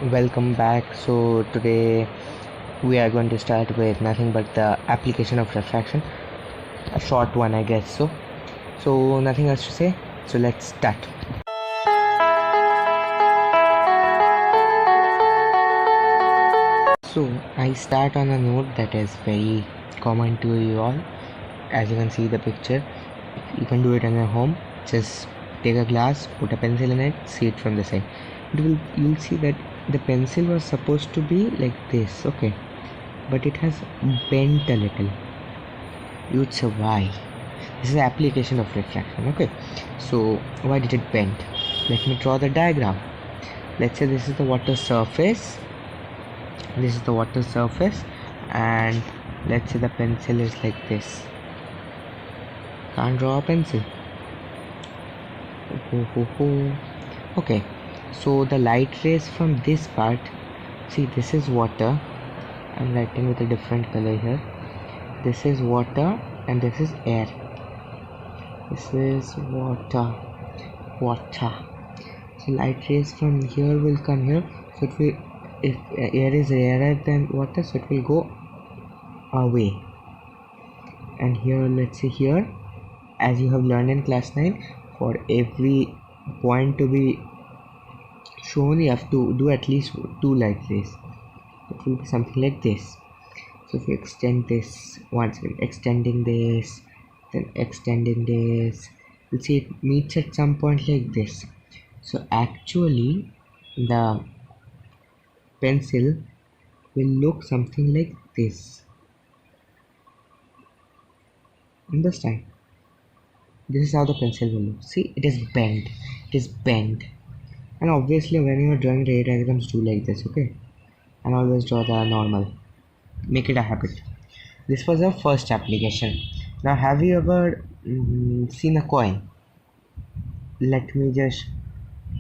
Welcome back. So today we are going to start with nothing but the application of refraction, a short one I guess. So nothing else to say, so let's start. So I start on a note that is very common to you all. As you can see the picture, you can do it in your home. Just take a glass, put a pencil in it, see it from the side. You'll see that the pencil was supposed to be like this, okay, but it has bent a little. You'd say why? This is the application of refraction, okay. So why did it bend? Let me draw the diagram. Let's say this is the water surface, and let's say the pencil is like this. Can't draw a pencil. Okay, so the light rays from this part, see, this is water. I'm writing with a different color here. This is water and this is air. This is water. So light rays from here will come here. So if air is rarer than water, so it will go away. And here, let's say here, as you have learned in class 9, for every point to be shown, you have to do at least 2 light rays. It will be something like this. So if you extend this, once again extending this, then extending this, you'll see it meets at some point like this. So actually the pencil will look something like this. Understand? This is how the pencil will look. See, it is bent. And obviously when you are drawing ray diagrams, do like this, okay? And always draw the normal. Make it a habit. This was our first application. Now have you ever seen a coin? Let me just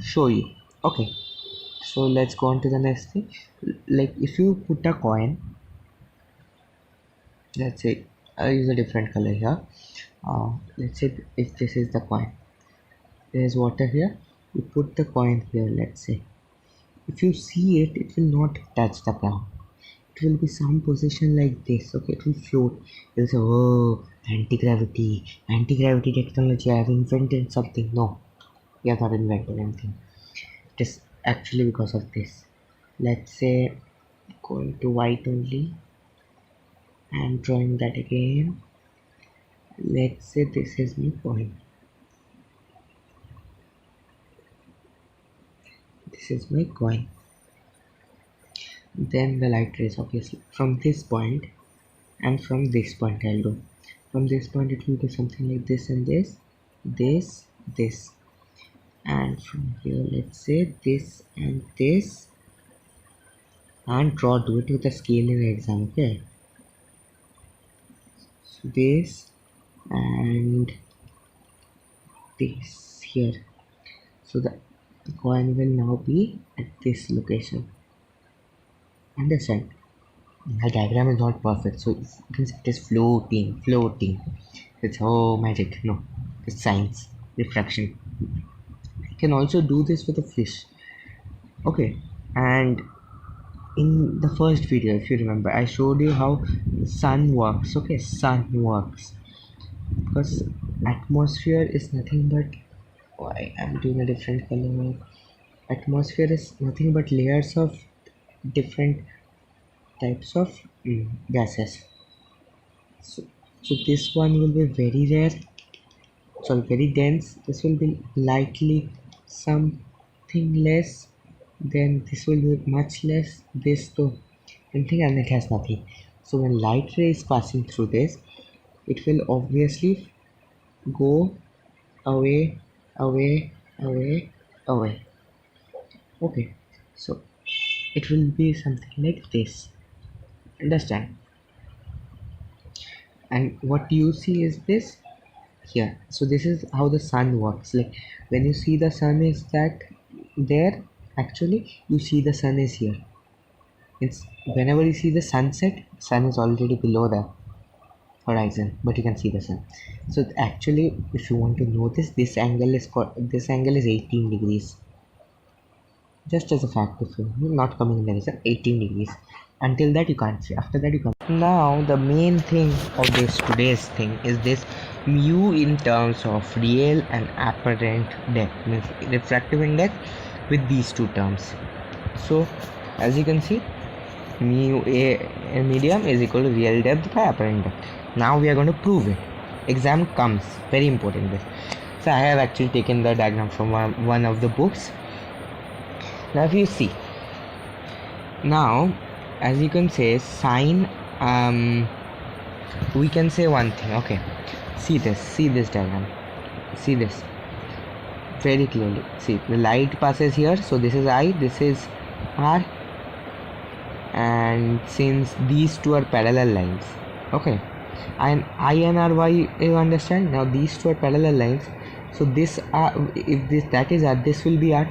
show you. Okay, so let's go on to the next thing. Like if you put a coin, let's say I use a different color here. Let's say if this is the coin, there is water here, you put the coin here. Let's say if you see it, it will not touch the ground. It will be some position like this, okay. It will float. You'll say, oh, anti-gravity technology, I have invented something. No, you have not invented anything. It is actually because of this. Let's say going to white only and drawing that again. Let's say this is my point. This is my coin. Then the light rays, obviously from this point and from this point I'll do. From this point it will be something like this and this, and from here let's say this and this, and do it with a scale in the exam, okay. So this and this here. So the coin will now be at this location. Understand? The diagram is not perfect, so it is floating. It's magic. No, it's science. Refraction. You can also do this with a fish. Okay, and in the first video, if you remember, I showed you how sun works. Okay, sun works because atmosphere is nothing but, why I'm doing a different color. Atmosphere is nothing but layers of different types of gases. So this one will be very rare, sorry, very dense. This will be lightly something less, then this will be much less, this to anything, and it has nothing. So when light ray is passing through this, it will obviously go away. Okay, so it will be something like this. Understand? And what you see is this here. So this is how the sun works. Like when you see the sun is that there, actually you see the sun is here. It's whenever you see the sunset, sun is already below the horizon, but you can see the sun. So actually, if you want to know this angle is 18 degrees. just as a fact of you, not coming in the result, 18 degrees. Until that you can't see, after that you can. Now the main thing of this today's thing is this mu in terms of real and apparent depth, means refractive index with these two terms. So as you can see, mu a medium is equal to real depth by apparent depth. Now we are going to prove it. Exam comes, very important this. So I have actually taken the diagram from one of the books. Now if you see, now as you can say sine, we can say one thing. Okay, see this diagram, see this very clearly. See, the light passes here, so this is I, this is R, and since these two are parallel lines, okay, and I and R, Y, you understand. Now these two are parallel lines, so this R, if this that is R, this will be R,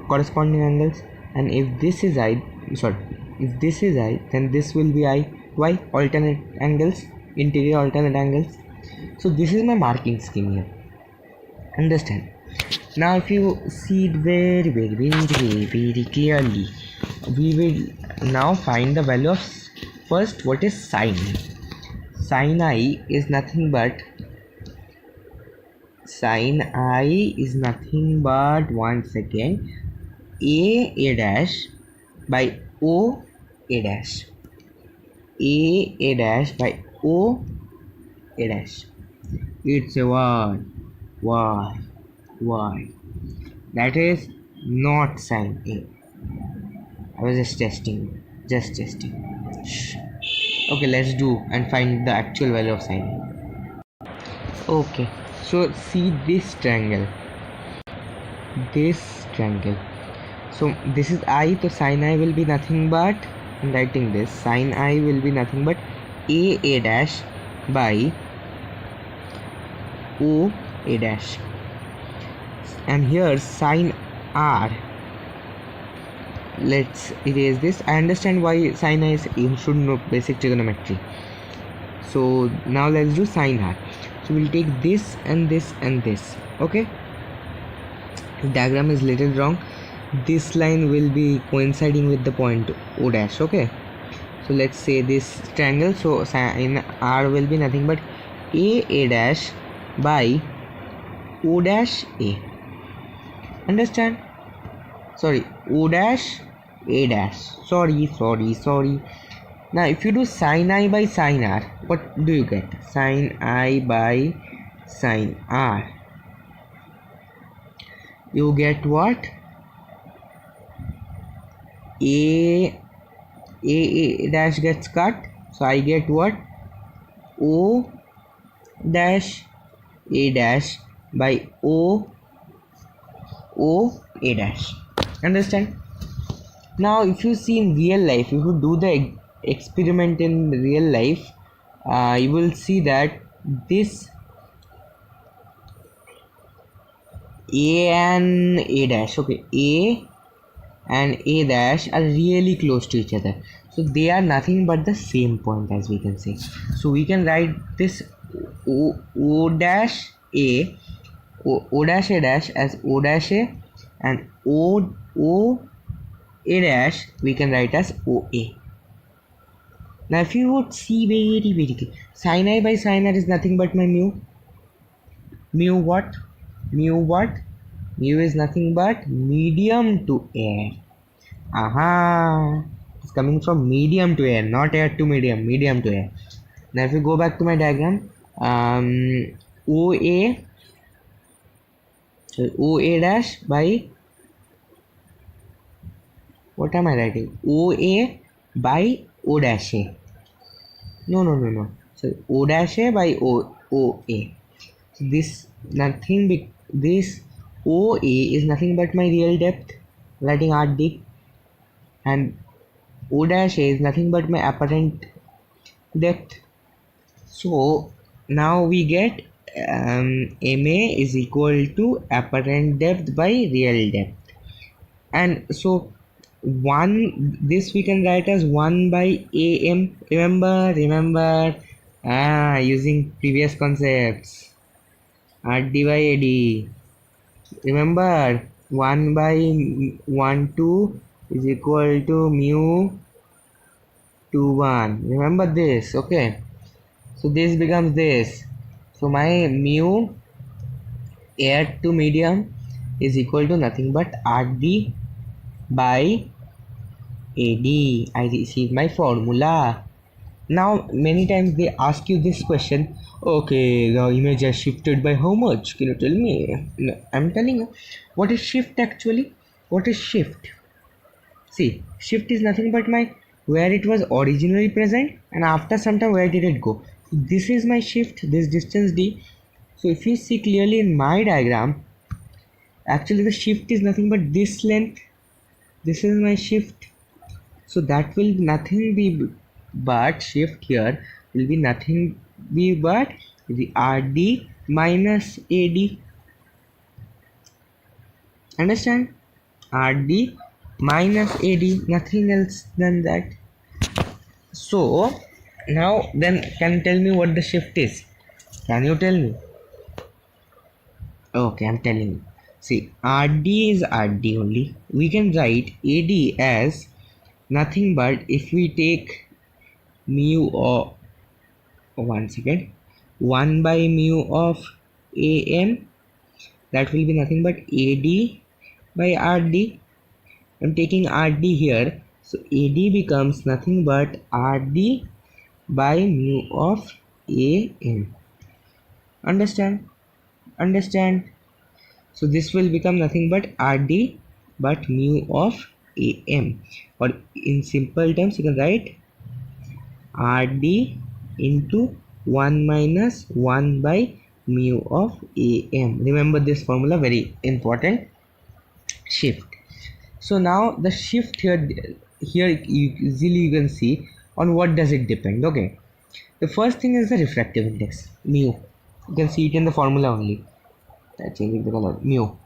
corresponding angles, and if this is I, sorry, if this is I, then this will be I, Y, alternate angles, interior alternate angles. So this is my marking scheme here, understand. Now if you see it very clearly, we will now find the value of, first, what is sine. Sine I is nothing but one second, a dash by o a dash, a dash by o a dash. It's a y. That is not sine a. I was just testing. Shh. Okay, let's do and find the actual value of sine a. Okay, so see this triangle. So this is I, so sine I will be nothing but, I'm writing this, sine I will be nothing but a dash by o a dash, and here sine R, let's erase this. I understand why sine I is, you should know basic trigonometry. So now let's do sine R. So we'll take this and this and this. Okay, the diagram is little wrong. This line will be coinciding with the point O dash. Okay, so let's say this triangle, so sine R will be nothing but a dash by O dash a, understand. Sorry, O dash a dash, sorry. Now if you do sine I by sine R, what do you get? Sine I by sine R, you get what? A dash gets cut, so I get what? O dash a dash by O a dash, understand. Now if you see in real life, if you do the experiment in real life, you will see that this a and a dash, okay, a and a dash are really close to each other, so they are nothing but the same point, as we can say. So we can write this o dash a, o dash a dash as o dash a, and o a dash we can write as OA. Now if you would see very clear, sin I by sin R is nothing but my mu. Mu what? Mu is nothing but medium to air. Aha! It's coming from medium to air, not air to medium to air. Now if you go back to my diagram, OA dash by, what am I writing? OA by O dash A. No. So O dash A by OA. So this OA is nothing but my real depth, writing RD, and O dash A is nothing but my apparent depth. So now we get MA is equal to apparent depth by real depth, and so this we can write as 1 by AM. Remember, using previous concepts, RD by AD, remember. 1 by 1 2 is equal to mu 2 1. Remember this, okay? So this becomes this. So my mu air to medium is equal to nothing but RD by AD. I receive my formula. Now, many times they ask you this question. Okay, the image has shifted by how much? Can you tell me? No, I'm telling you. What is shift actually? What is shift? See, shift is nothing but my where it was originally present and after some time where did it go. This is my shift, this distance d. So if you see clearly in my diagram, actually the shift is nothing but this length. This is my shift. So that will nothing be but shift here will be nothing be but the RD minus AD. Understand? RD minus AD, nothing else than that. So now then can you tell me what the shift is? Can you tell me? Okay, I'm telling you. See, RD is RD only. We can write AD as nothing but if we take mu or one second 1 by mu of AM, that will be nothing but AD by RD. I'm taking RD here, so AD becomes nothing but RD by mu of AM. Understand? Understand? So this will become nothing but RD but mu of AM, or in simple terms you can write RD into 1 minus 1 by mu of AM. Remember this formula, very important. Shift. So now the shift here easily you can see on what does it depend. Okay, the first thing is the refractive index mu. You can see it in the formula only. Changing the color mu.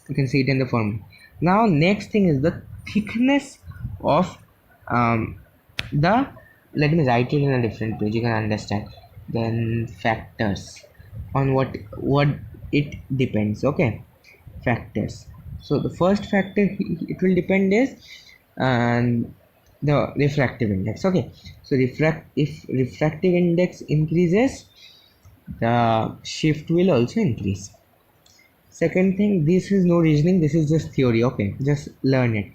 You can see it in the formula. Now next thing is the thickness of the, let me write it in a different page, you can understand. Then factors on what it depends. Okay, factors. So the first factor it will depend is the refractive index. Okay, so if refractive index increases, the shift will also increase. Second thing, this is no reasoning, this is just theory. Okay, just learn it.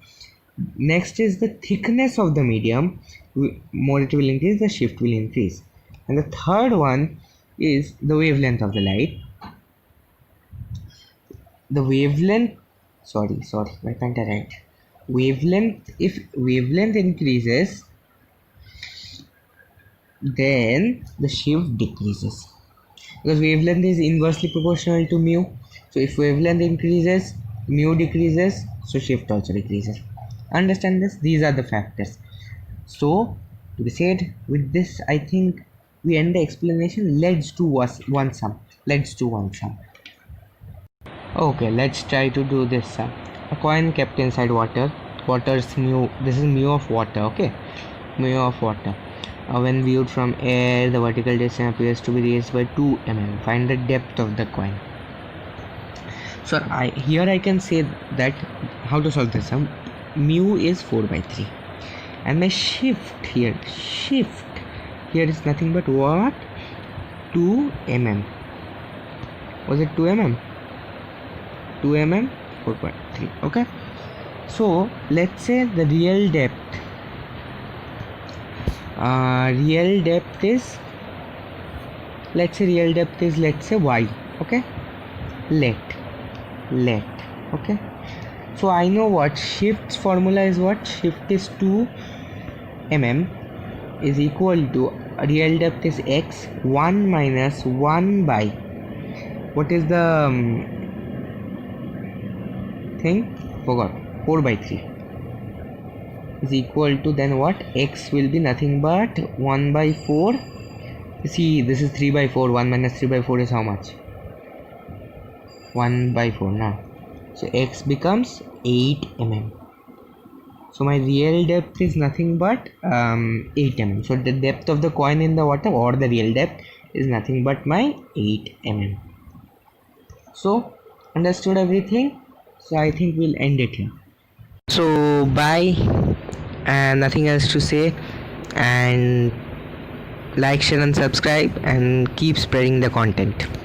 Next is the thickness of the medium. More it will increase, the shift will increase. And the third one is the wavelength of the light. The wavelength, sorry, why can't I write? Wavelength, if wavelength increases, then the shift decreases. Because wavelength is inversely proportional to mu. So if wavelength increases, mu decreases, so shift also decreases. Understand this? These are the factors. So to be said, with this I think we end the explanation. Let's do one sum. Let's do one sum. Okay, let's try to do this sum. A coin kept inside water. Water's mu. This is mu of water. Okay, mu of water. When viewed from air, the vertical distance appears to be raised by 2 mm. Find the depth of the coin. So here I can say that how to solve this sum. Mu is 4 by 3, and my shift here is nothing but what? 2 mm. Was it 2 mm? 2 mm 4.3. Okay, so let's say the real depth is, let's say y. Okay, let okay, so I know what shift's formula is. What shift is 2 mm is equal to real depth is x, 1 minus 1 by what is the thing, forgot, 4 by 3 is equal to, then what, x will be nothing but 1 by 4. See, this is 3 by 4. 1 minus 3 by 4 is how much? 1 by 4 now. So x becomes 8 mm. So my real depth is nothing but 8 mm. So the depth of the coin in the water, or the real depth, is nothing but my 8 mm. So understood everything? So I think we'll end it here. So bye, and nothing else to say. And like, share, and subscribe, and keep spreading the content.